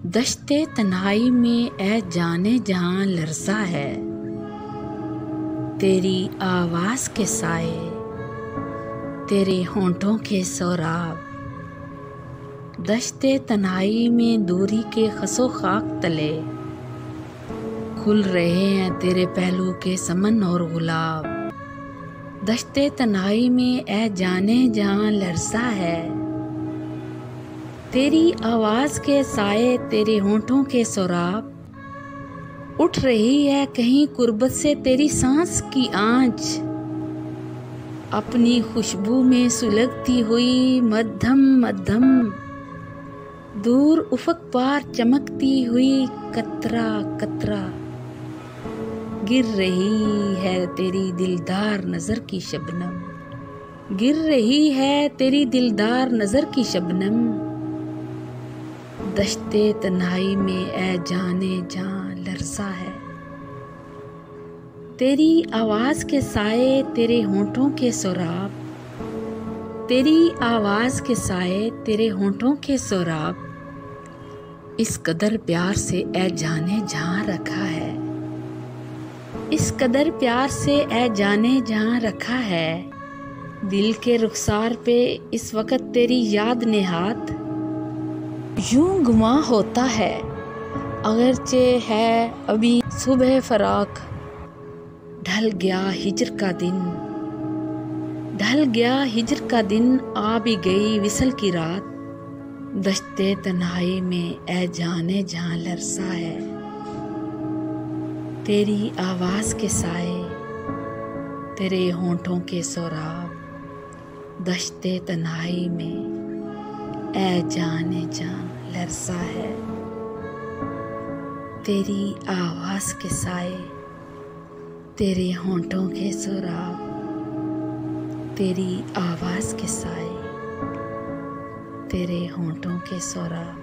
दश्ते तन्हाई में ए जाने जहां लरसा है, तेरी आवाज़ के साए, तेरे होंठों के सौराब। दश्ते तन्हाई में दूरी के खसो खाक तले खुल रहे हैं तेरे पहलू के समन और गुलाब। दश्ते तन्हाई में ए जाने जहां लरसा है, तेरी आवाज़ के साए, तेरे होंठों के सौराब। उठ रही है कहीं कुर्बत से तेरी सांस की आंच, अपनी खुशबू में सुलगती हुई मध्यम मध्यम, दूर उफक पार चमकती हुई कतरा कतरा। गिर रही है तेरी दिलदार नज़र की शबनम, गिर रही है तेरी दिलदार नज़र की शबनम। दश्ते तन्हाई में ए जाने जहां लरसा है, तेरी आवाज़ के साए, तेरे होंठों के सौराब। तेरी आवाज़ के साए, तेरे होंठों के सौराब। इस कदर प्यार से ए जाने जहां रखा है, इस कदर प्यार से ए जाने जहां रखा है। दिल के रुखसार पे इस वक्त तेरी याद ने हाथ यूं गुमा होता है, अगरचे है अभी सुबह फराक। ढल गया हिजर का दिन, ढल गया हिजर का दिन, आ भी गई विसल की रात। दश्ते तन्हाई में ए जाने जहां लरसा है, तेरी आवाज़ के साए, तेरे होंठों के सौराब। दश्ते तन्हाई में ए जाने जहां लरसा है, तेरी आवाज़ के साए, तेरे होंठों के सौराब। तेरी आवाज़ के साए, तेरे होंठों के सौराब।